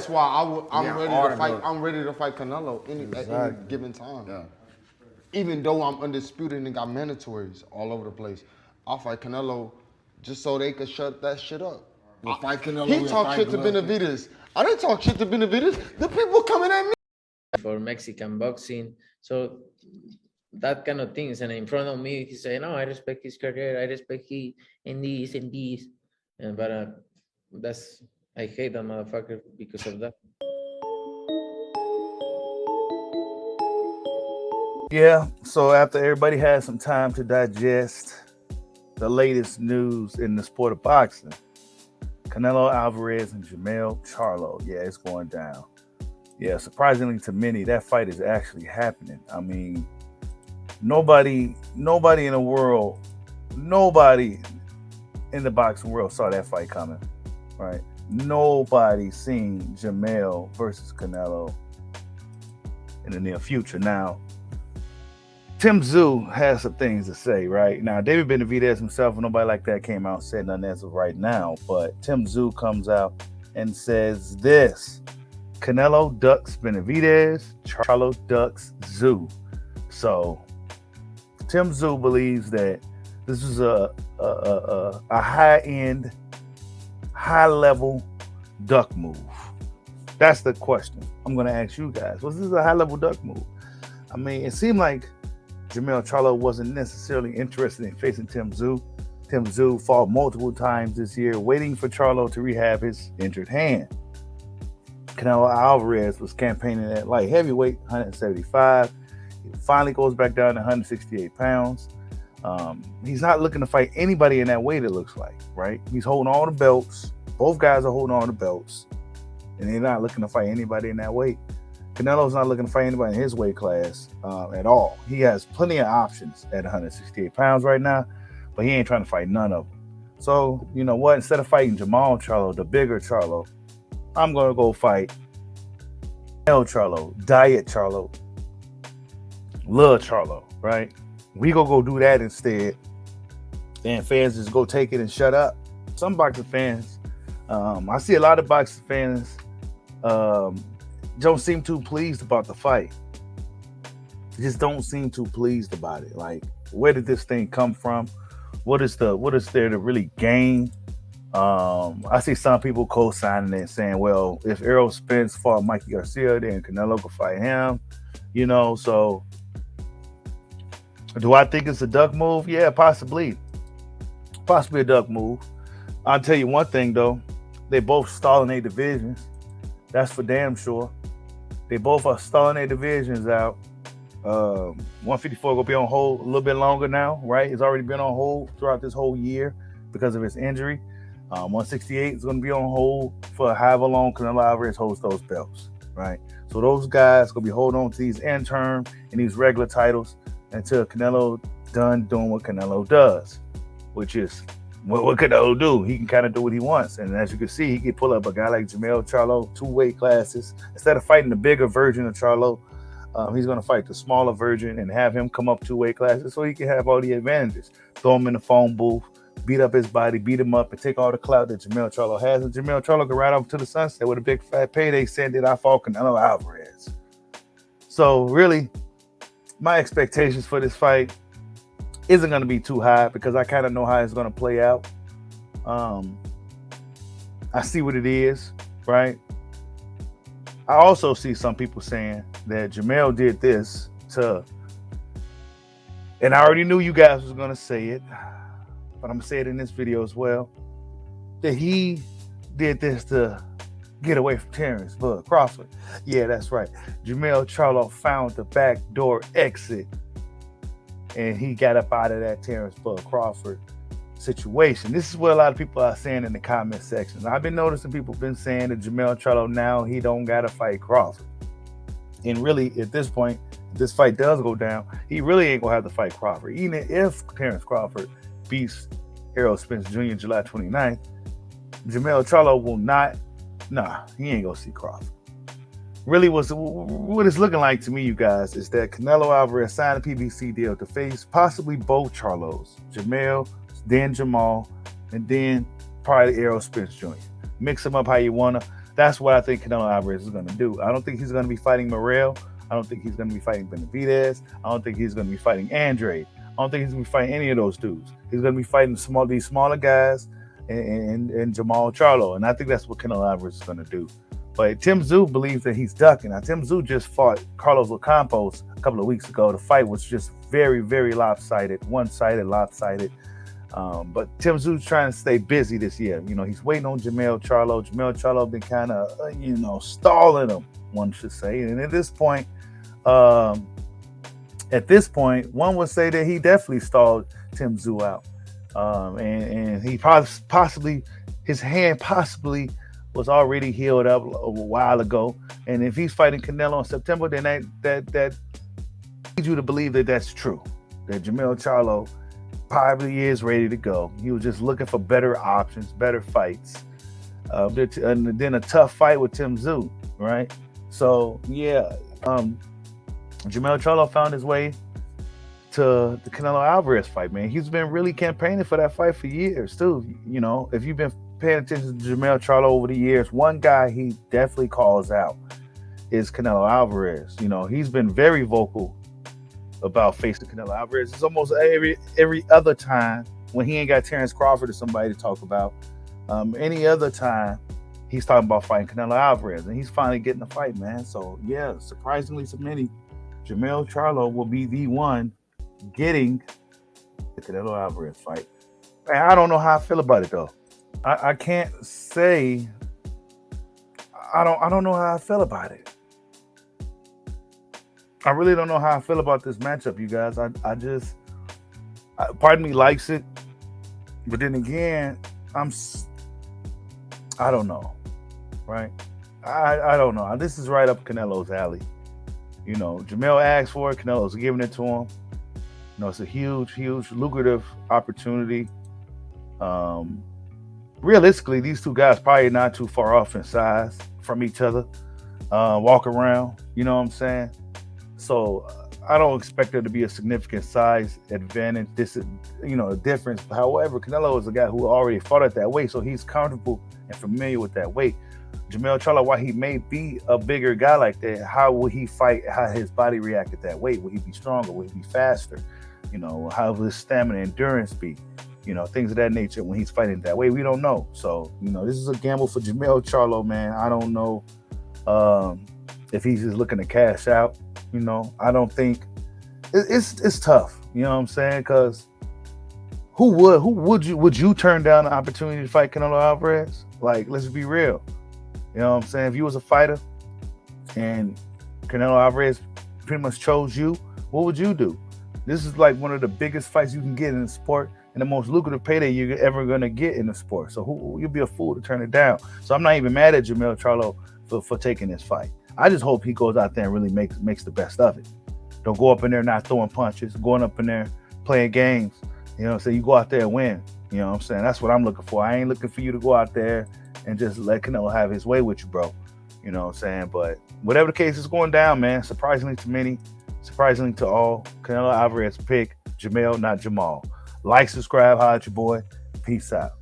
That's why I'm ready to fight. I'm ready to fight Canelo at any given time. Yeah. Even though I'm undisputed and got mandatories all over the place, I'll fight Canelo just so they could shut that shit up. We'll fight Canelo. He talked shit to Benavidez. I didn't talk shit to Benavidez. The people coming at me. For Mexican boxing. So that kind of things. And in front of me, he said, no, I respect his career. I respect he and this and this. And but I hate that motherfucker because of that. Yeah, so after everybody had some time to digest the latest news in the sport of boxing, Canelo Alvarez and Jermell Charlo, yeah, it's going down. Yeah, surprisingly to many, that fight is actually happening. I mean, nobody in the world, nobody in the boxing world saw that fight coming, right? Nobody seen Jermell versus Canelo in the near future. Now, Tszyu has some things to say, right? Now, David Benavidez himself and nobody like that came out and said nothing as of right now, but Tszyu comes out and says this: Canelo ducks Benavidez, Charlo ducks Tszyu. So, Tszyu believes that this is a high-end, high-level duck move. That's the question I'm going to ask you guys. Was this a high-level duck move? I mean, it seemed like Jermell Charlo wasn't necessarily interested in facing Tszyu. Tszyu fought multiple times this year, waiting for Charlo to rehab his injured hand. Canelo Alvarez was campaigning at light heavyweight, 175. He finally goes back down to 168 pounds. He's not looking to fight anybody in that weight, it looks like, right? He's holding all the belts. Both guys are holding all the belts. And they're not looking to fight anybody in that weight. Canelo's not looking to fight anybody in his weight class at all. He has plenty of options at 168 pounds right now, but he ain't trying to fight none of them. So, you know what? Instead of fighting Jermell Charlo, the bigger Charlo, I'm going to go fight El Charlo, Diet Charlo, Lil Charlo, right? We go do that instead. And fans just go take it and shut up. Some boxing fans, I see a lot of boxing fans don't seem too pleased about the fight. They just don't seem too pleased about it. Like, where did this thing come from? What is there to really gain? I see some people co-signing it, saying, well, if Errol Spence fought Mikey Garcia, then Canelo could fight him. You know, so do I think it's a duck move? Yeah, possibly. Possibly a duck move. I'll tell you one thing, though. They both stalling their divisions. That's for damn sure. They both are stalling their divisions out. 154 going to be on hold a little bit longer now, right? It's already been on hold throughout this whole year because of his injury. 168 is going to be on hold for however long Canelo Alvarez holds those belts, right? So those guys going to be holding on to these interim and these regular titles until Canelo done doing what Canelo does, which is what Canelo do. He can kind of do what he wants. And as you can see, he can pull up a guy like Jermell Charlo, 2 weight classes. Instead of fighting the bigger version of Charlo, he's going to fight the smaller version and have him come up 2 weight classes so he can have all the advantages. Throw him in the phone booth, beat up his body, beat him up, and take all the clout that Jermell Charlo has. And Jermell Charlo can ride off to the sunset with a big fat payday saying that I fought Canelo Alvarez. So really, my expectations for this fight isn't going to be too high because I kind of know how it's going to play out. I see what it is, right? I also see some people saying that Jermell did this to, and I already knew you guys was going to say it, but I'm going to say it in this video as well, that he did this to get away from Terrence Bud Crawford. Yeah, that's right. Jermell Charlo found the backdoor exit and he got up out of that Terrence Bud Crawford situation. This is what a lot of people are saying in the comment section. I've been noticing people been saying that Jermell Charlo now he don't gotta fight Crawford. And really, at this point, if this fight does go down, he really ain't gonna have to fight Crawford. Even if Terrence Crawford beats Errol Spence Jr. July 29th, Jermell Charlo will not. Nah, he ain't gonna see Crawford. Really, what it's looking like to me, you guys, is that Canelo Alvarez signed a PBC deal to face possibly both Charlos, Jermell, then Jamal, and then probably Errol Spence Jr. Mix them up how you wanna. That's what I think Canelo Alvarez is going to do. I don't think he's going to be fighting Morrell. I don't think he's going to be fighting Benavidez. I don't think he's going to be fighting Andre. I don't think he's going to be fighting any of those dudes. He's going to be fighting these smaller guys and Jermell Charlo. And I think that's what Canelo Alvarez is going to do. But Tszyu believes that he's ducking. Now, Tszyu just fought Carlos Ocampos a couple of weeks ago. The fight was just very, very lopsided, one-sided, lopsided. But Tszyu's trying to stay busy this year. You know, he's waiting on Jermell Charlo. Jermell Charlo been kind of, stalling him, one should say. And at this point, one would say that he definitely stalled Tszyu out. And he possibly, his hand possibly was already healed up a while ago. And if he's fighting Canelo in September, then that leads you to believe that that's true. That Jermell Charlo probably is ready to go. He was just looking for better options, better fights. And then a tough fight with Tszyu, right? So, yeah, Jermell Charlo found his way to the Canelo Alvarez fight, man. He's been really campaigning for that fight for years, too. You know, if you've been paying attention to Jermell Charlo over the years, one guy he definitely calls out is Canelo Alvarez. You know, he's been very vocal about facing Canelo Alvarez. It's almost every other time when he ain't got Terrence Crawford or somebody to talk about. Any other time, he's talking about fighting Canelo Alvarez, and he's finally getting the fight, man. So, yeah, surprisingly to many, Jermell Charlo will be the one getting the Canelo Alvarez fight. Man, I don't know how I feel about it, though. I can't say I don't know how I feel about it. I really don't know how I feel about this matchup, you guys. I just part of me likes it, but then again, I don't know, right? I don't know. This is right up Canelo's alley. You know, Jermell asked for it. Canelo's giving it to him. You know, it's a huge, lucrative opportunity. Realistically, these two guys probably not too far off in size from each other. Walk around, you know what I'm saying? So I don't expect there to be a significant size advantage. This is, a difference. However, Canelo is a guy who already fought at that weight, so he's comfortable and familiar with that weight. Jermell Charlo, while he may be a bigger guy like that, how will he fight? How his body react at that weight? Will he be stronger? Will he be faster? How will his stamina and endurance be? Things of that nature when he's fighting that way. We don't know. So, this is a gamble for Jermell Charlo, man. I don't know if he's just looking to cash out. I don't think it's tough. You know what I'm saying? Because would you turn down the opportunity to fight Canelo Alvarez? Like, let's be real. You know what I'm saying? If you was a fighter and Canelo Alvarez pretty much chose you, what would you do? This is like one of the biggest fights you can get in the sport and the most lucrative payday you're ever going to get in the sport. So you'd be a fool to turn it down. So I'm not even mad at Jermell Charlo for taking this fight. I just hope he goes out there and really makes the best of it. Don't go up in there not throwing punches, going up in there playing games. So you go out there and win. You know what I'm saying? That's what I'm looking for. I ain't looking for you to go out there and just let Canelo have his way with you, bro. You know what I'm saying? But whatever the case is going down, man, surprisingly to many, surprisingly to all, Canelo Alvarez pick Jermell, not Jamal. Like, subscribe, holla at your boy. Peace out.